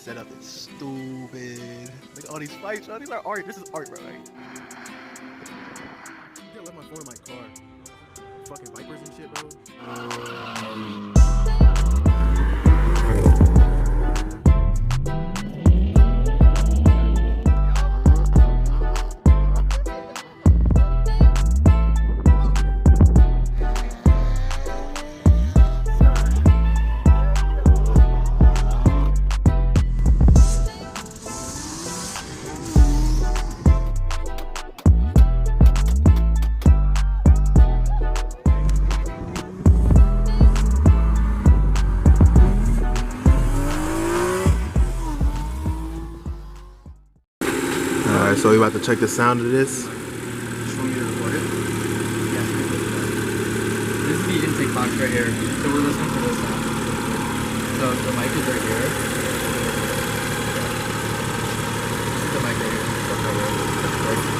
setup is stupid. Look at all these fights, bro. These are art. This is art, bro. Right? I left my phone in my car. Fucking vipers and shit, bro. Alright, so we about to check the sound of this. This is the intake box right here. So we're listening to this sound. So the mic is right here. This is the mic right here.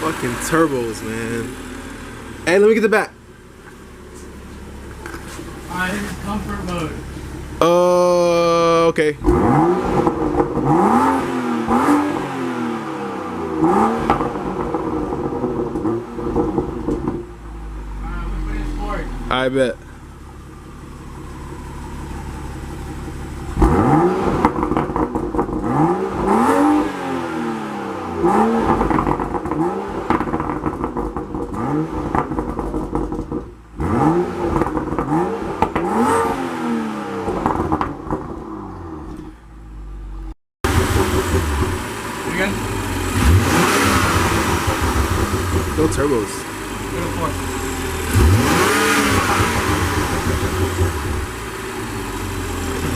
Fucking turbos, man. Hey, let me get the back. Alright, this is comfort mode. Okay. Alright, let's put in sport. I bet. Again? No turbos. Go to 4.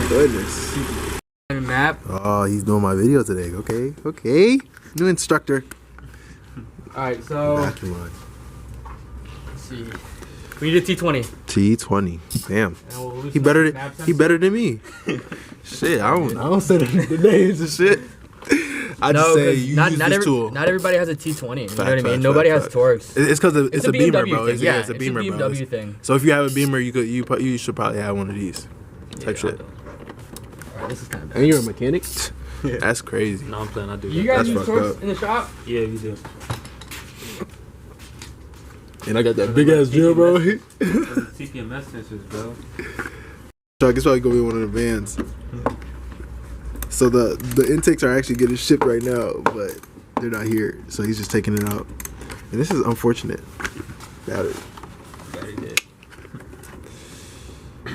Goodness. Map. Oh, he's doing my video today. Okay. New instructor. Alright, so Vacuum line. let's see. We need a T20. T20. Damn. And we'll loosen He better up the map he sensor. better than me. Shit, I don't say the names and shit. I just say 'cause you not, use not this every, tool. Not everybody has a T20. You know what I mean? Fact, Nobody has fact. Torx. It's because it's a Beamer, BMW bro. thing. Yeah, It's a Beamer, bro. BMW thing. So if you have a Beamer, you should probably have one of these type shit. Alright, this is kind of bad. And you're a mechanic? That's crazy. No, I'm playing. I do. You that. guys That's use fucked Torx up. in the shop? Yeah, you do. And I got that big ass drill, bro. Those are TPMS sensors, bro. So I guess probably gonna be one of the vans. So the intakes are actually getting shipped right now, but they're not here. So he's just taking it out. And this is unfortunate. Battery. Battery dead.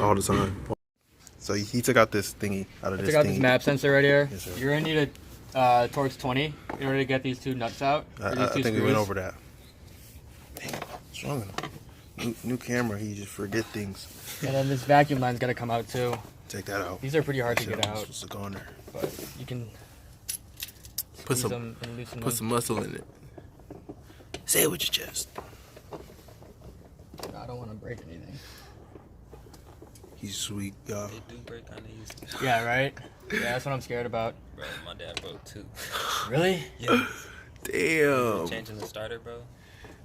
All the time. So he took out this thingy out of I this took out thingy. this map sensor right here. Yes, sir. You're gonna need a Torx 20 in order to get these two nuts out. I think we went over that. Dang, what's wrong with him? New camera, he just forget things. And then this vacuum line's gotta come out too. Take that out. These are pretty hard to Shit, get I'm out, supposed to go in there. but you can Put squeeze some them and loosen put them. some muscle in it. Say it with your chest. I don't want to break anything. He's sweet, y'all. They do break on these. Yeah, right? Yeah, that's what I'm scared about. Bro, my dad broke too. Really? Yeah. Damn. Changing the starter, bro.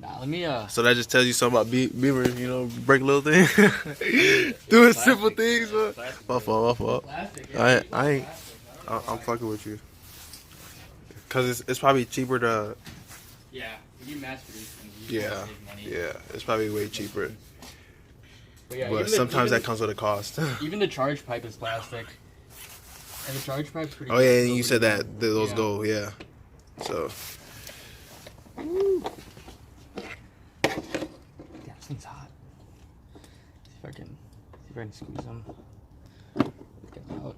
Nah, let me So that just tells you something about Beamer, you know, break little things. Doing simple things, bro. My fault. Plastic, I ain't. I'm fucking with you. Cause it's probably cheaper to. Yeah, if you mass produce things, you Yeah. save money. Yeah, it's probably way cheaper. But, yeah, But sometimes that comes with a cost. Even the charge pipe is plastic. And the charge pipe's pretty Oh yeah, good. and you said that those Yeah. go, yeah. So Yeah, this thing's hot. See if I can squeeze them. Get them out.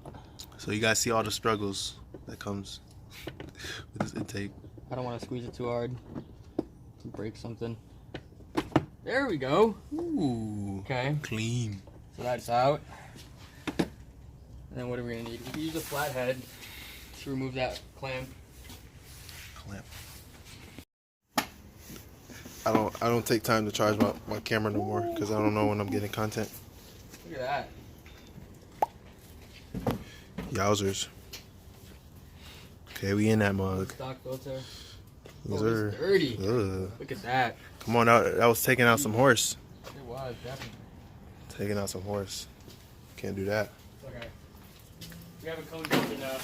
so you guys see all the struggles that comes with this intake. I don't want to squeeze it too hard. To break something. There we go. Ooh, Okay, clean. so that's out. And then what are we gonna need? We can use a flathead to remove that clamp. Clamp. I don't take time to charge my camera no more because I don't know when I'm getting content. Look at that. Yowzers. Okay, we in that mug. Stock filter. Yes, Oh, sir. it's dirty. Ugh. Look at that. Come on out. That was taking out some horse. It was, definitely. Taking out some horse. Can't do that. Okay. We have a cone filter now.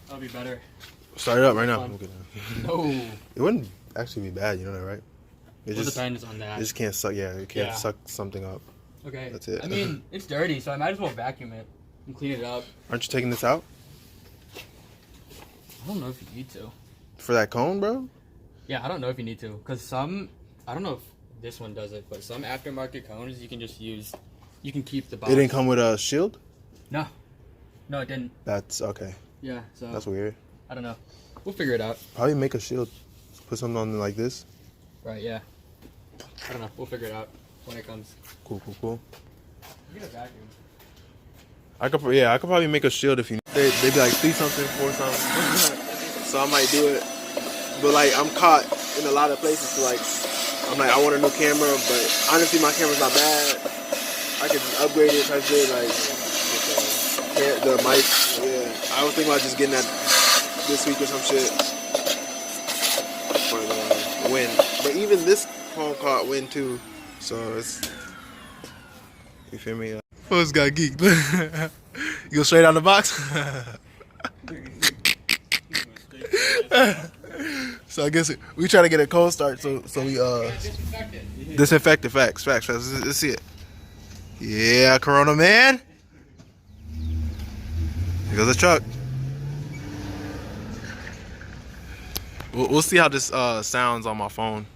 That'll be better. Start it up right now. Fun. Okay. No. It wouldn't actually be bad, you know that, right? It It depends on it that. just can't suck. Yeah, it can't Yeah. suck something up. Okay. That's it. I mean, it's dirty, so I might as well vacuum it and clean it up. Aren't you taking this out I don't know if you need to. for that cone, bro? Yeah, I don't know if you need to. Because some, I don't know if this one does it, but some aftermarket cones you can just use, you can keep the box. It didn't come with a shield. No. No, it didn't. That's okay. Yeah, so. That's weird. I don't know. We'll figure it out. Probably make a shield. Put something on like this. Right, yeah. I don't know. We'll figure it out when it comes. Cool, cool, cool. You get a vacuum. I could probably make a shield if you. They be like 3 something, 4 something. So I might do it. But like I'm caught in a lot of places. So like I'm like I want a new camera, but honestly my camera's not bad. I could just upgrade it if I did like the mic. Yeah, I was thinking about just getting that this week or some shit for the win. But even this phone caught win too, so it's you feel me. Folks got geeked. You go straight out the box. So I guess we try to get a cold start. So we disinfect it. Facts. Let's see it. Yeah, Corona man. Here goes the truck. We'll see how this sounds on my phone.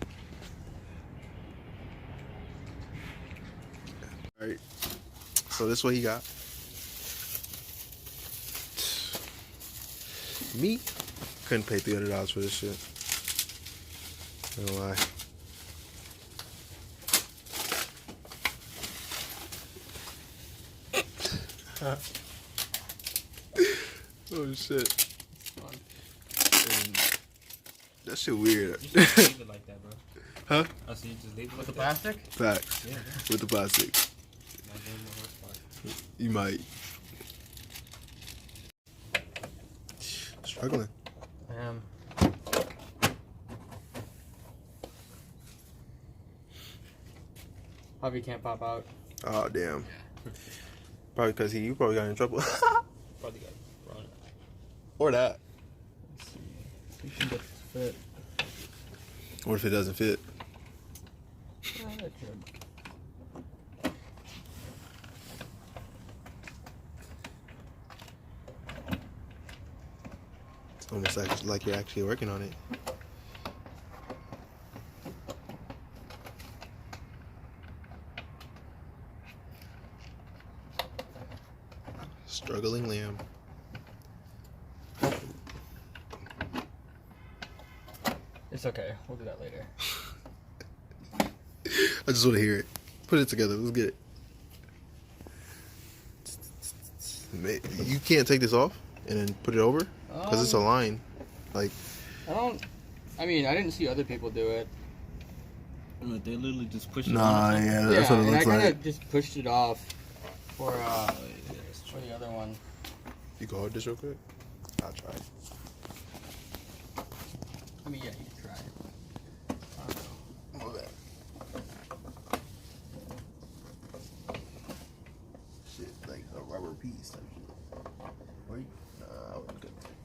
All right. So this is what he got. Me couldn't pay $300 for this shit. No lie. Oh shit. And that shit weird. You just leave it like that, bro. Huh? I see you just leave it With like the that. plastic? Facts. Yeah, With the plastic. not doing the worst part. You might. Struggling. Probably can't pop out. Oh damn. Probably because you probably got in trouble. Probably got run. Or that. You should get fit. What if it doesn't fit? That should. It's almost like you're actually working on it. Struggling lamb. It's okay. We'll do that later. I just want to hear it. Put it together. Let's get it. You can't take this off and then put it over because it's a line. Like I mean, I didn't see other people do it. Look, they literally just push it nah, on. yeah, that's what it and looks I kind like. of just pushed it off for Yeah, that's for true. the other one. You can hold this real quick. I'll try. I mean, yeah, you can try it. I don't know. Shit, like a rubber piece type shit. Wait, nah, I wouldn't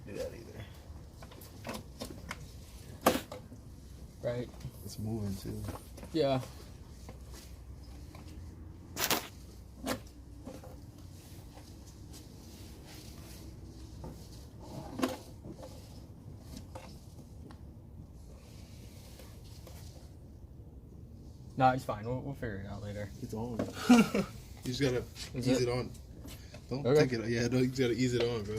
do that either. Right. It's moving too. Yeah. No, it's fine. We'll figure it out later. It's on. You just gotta Is ease it? it on. Don't Okay. take it. Yeah, no, you just gotta ease it on, bro.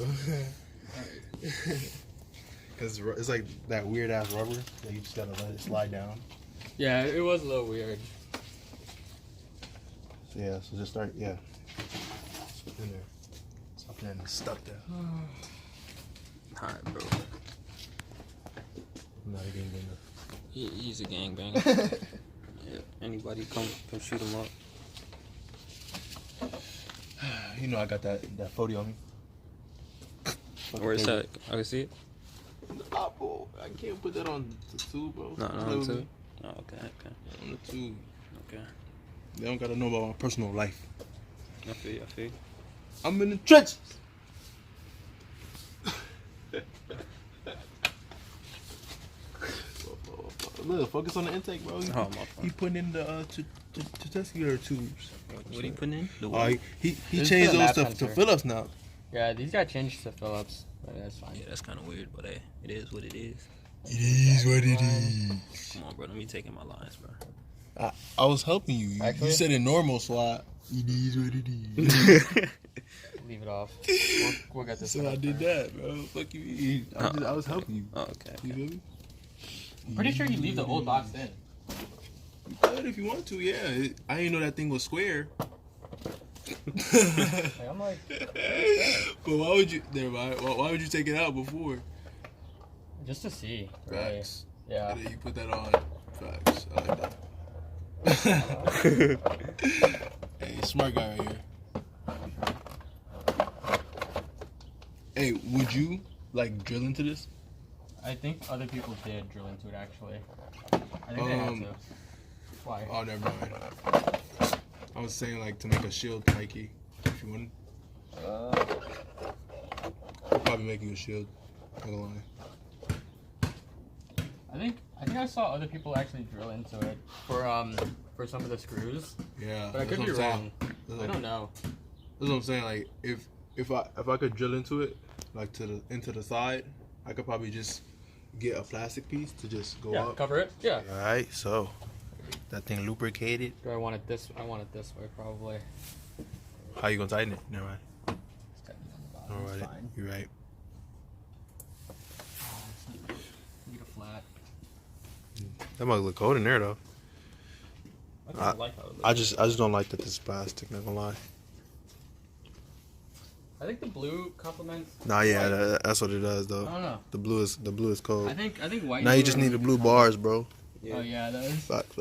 Cause it's like that weird ass rubber that you just gotta let it slide down. Yeah, it was a little weird. So yeah, so just start. Yeah, it's in there. It's up there and it's stuck there. Alright, bro. I'm not a gangbanger. He's a gangbang. Yeah, anybody come shoot him up. You know I got that 40 on me. Where is that? I can see it. Nah, bro. I can't put that on the tube, bro. No, on the tube. Oh, okay. On the tube. Okay. They don't gotta know about my personal life. I feel you. I'm in the trenches. Look, focus on the intake, bro. Oh, my fault. He putting in the testicular tubes. What are you putting in? The Oh, what? he This changed is the those map to sensor. Phillips now. Yeah, these got changed to Phillips, but that's fine. Yeah, that's kind of weird, but hey, it is what it is. It is what it is. Come on, bro. Let me take in my lines, bro. I was helping you. Actually? You said it normal, so it is what it is. Leave it off. We'll get this. So one I up did first. that, bro. Fuck you. I was helping you. Oh, okay. You feel me? I'm pretty sure you leave the old box in. You could if you want to, yeah. I didn't know that thing was square. Like, I'm like, But why would you? Never mind. Why would you take it out before? just to see. Really. Facts. Yeah. And then you put that on. Facts. I like that. Hey, smart guy right here. Hey, would you like drill into this? I think other people did drill into it actually. I think they had to. Why? Oh, never mind. I was saying like to make a shield Nike. If you want, I'll probably make you a shield. Not gonna lie. I think I saw other people actually drill into it for some of the screws, Yeah, but I could that's be what I'm wrong. saying. I don't know. That's what I'm saying. Like if I could drill into it, like into the side, I could probably just get a plastic piece to just go Yeah, up. cover it. Yeah. All right, so that thing lubricated. Do I want it this? I want it this way probably. How you gonna tighten it? Never mind. Just tighten it on the bottom. All It's right, fine. you're right. Get a flat. That might look cold in there though. I kinda like how it looks. I just don't like that this is plastic. Not gonna lie. I think the blue complements. Nah, yeah, that's what it does though. I don't know. The blue is cold. I think white. Now you just need the blue bars, bro. Oh yeah, that is. Facts.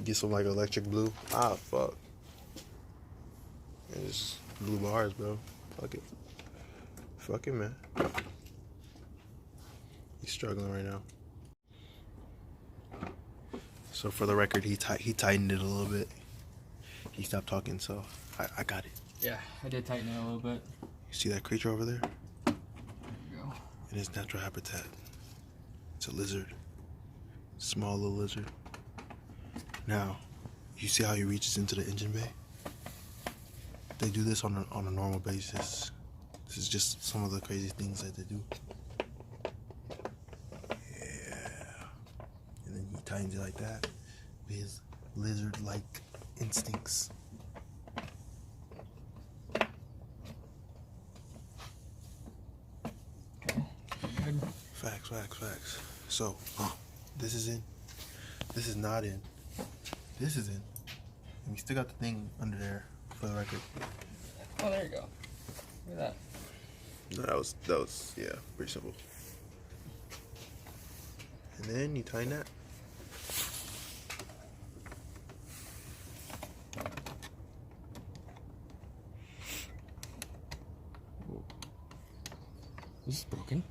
Get some like electric blue. Ah, fuck. And just blue bars, bro. Fuck it, man. He's struggling right now. So for the record, he tightened it a little bit. He stopped talking, so I got it. Yeah, I did tighten it a little bit. You see that creature over there? There you go. In his natural habitat. It's a lizard. Small little lizard. Now, you see how he reaches into the engine bay? They do this on a normal basis. This is just some of the crazy things that they do. Yeah. And then he tightens it like that with his lizard-like instincts. Good. Facts. So, this is in. This is not in. This is in. And we still got the thing under there for the record. Oh, there you go. Look at that. No, that was yeah, pretty simple. And then you tighten that. This is broken.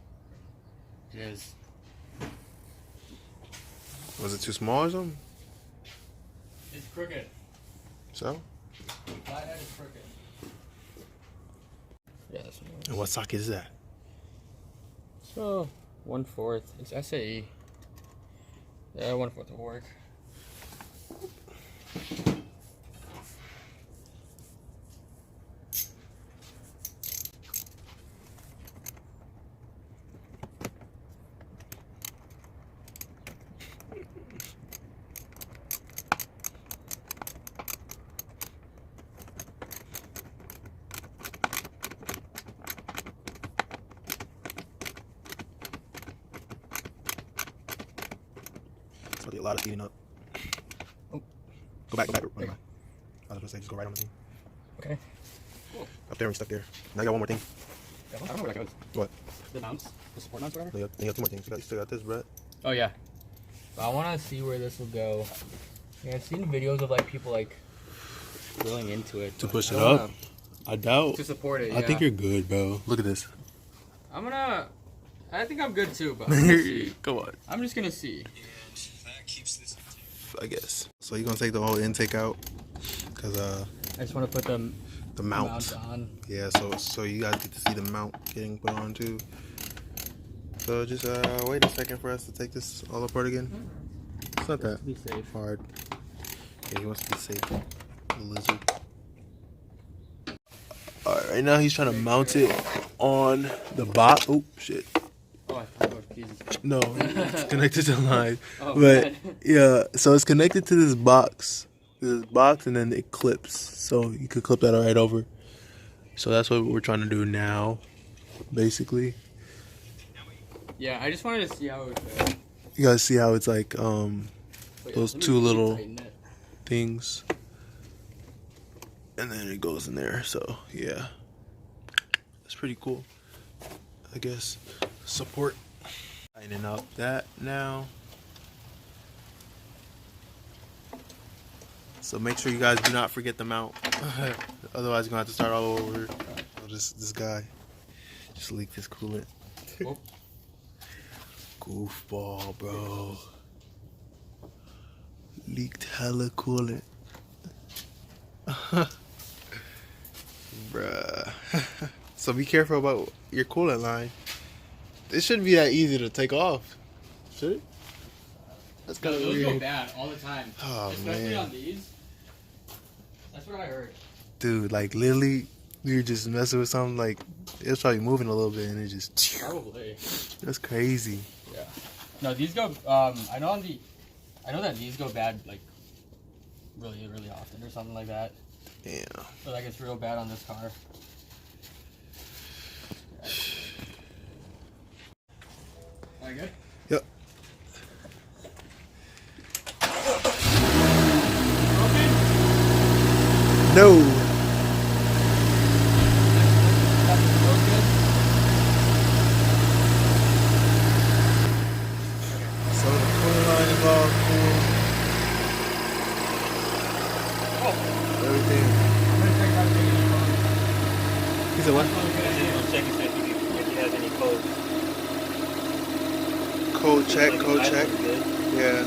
It is. Was it too small or something? It's crooked. So? Flathead is crooked. Yeah, that's what it And what socket is that? So, 1/4. It's SAE. Yeah, 1/4 will work. It's gonna be a lot of speeding up. Oh. Go back. I was gonna say, just go right on the thing. Okay. Up there and stuck there. Now you got one more thing. I don't know where that goes. What? The mounts? The support mounts, whatever? You got two more things. You still got this, Brett. Oh, yeah. But I want to see where this will go. Yeah, I've seen videos of, like, people, like, drilling into it To but push I it don't up? know. I doubt. To support it. I think you're good, bro. Look at this. I think I'm good too, but I'm gonna see. Come on. I'm just gonna see. I guess. So you're gonna take the whole intake out, cause I just want to put the mount. on. Yeah. So you guys get to see the mount getting put on too. So just wait a second for us to take this all apart again. It's not that Be safe. hard. Yeah, he wants to be safe. The lizard. Alright, right now he's trying to mount it on the box. Oh shit. Oh, I thought it was Jesus. No, it's connected to the line. Oh, But man. yeah, so it's connected to this box. And then it clips. So you could clip that right over. So that's what we're trying to do now, basically. Yeah, I just wanted to see how it would fit. You guys see how it's like But yeah, those let me two little tighten it. things. And then it goes in there. So yeah. It's pretty cool. I guess. Support. Tightening up that now. So make sure you guys do not forget the mount. Otherwise you're gonna have to start all over. Oh, this guy just leaked his coolant. Oh. Goofball, bro. Leaked hella coolant. Bruh. So be careful about your coolant line. It shouldn't be that easy to take off. Should it? That's kind of Those go weird. bad all the time. Oh, Especially man. on these. That's what I heard. Dude, like literally, you're just messing with something, like, it was probably moving a little bit and it just... Probably. That's crazy. Yeah. No, these go. I know that these go bad like really, really often or something like that. Yeah. But like it's real bad on this car. Am I good? Yep. No. So the coolant line is all cool. Everything. He said what? Code check, code check. Yeah.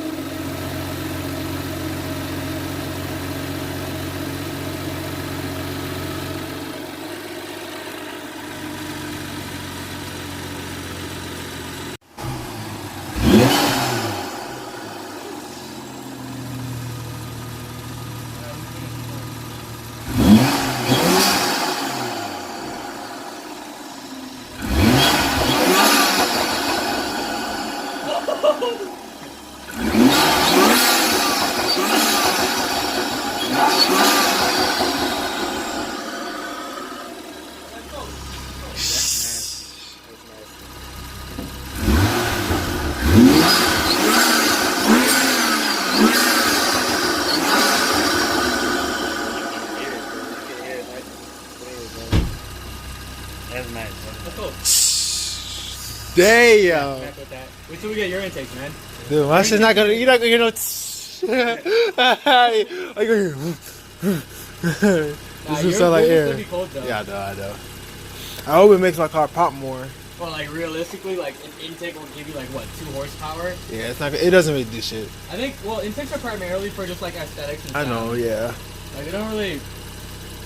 That's nice. Damn. Wait till we get your intakes, man. Dude, my shit's not gonna, you're not gonna hear no I go hear. This will sound like air. Be cold, though. Yeah, I know. I hope it makes my car pop more. Well, like realistically, like an intake will give you like what, 2 horsepower? Yeah, it's not. It doesn't really do shit. I think. Well, intakes are primarily for just like aesthetics and I sound. know. Yeah. Like they don't really.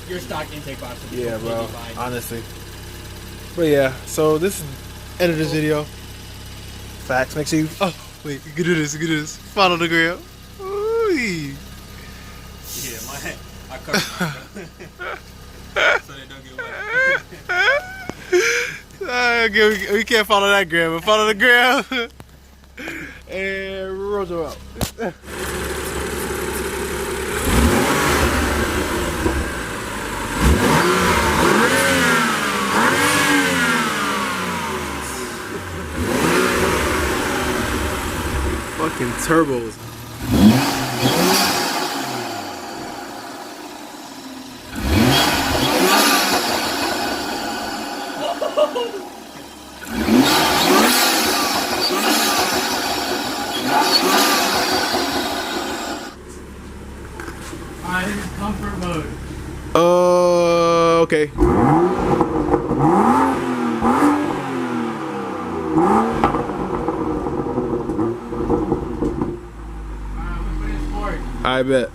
Your stock intake box will be Yeah, completely bro. fine. Honestly. But yeah, so this is end of this video. Facts. Make sure you. Oh wait, you can do this. You can do this. Follow the gram. Ooh. Yeah, I covered so they don't get wet. We can't follow that gram, but follow the gram. And Rojo out. Fucking turbos. Alright, this is comfort mode. Okay. I bet.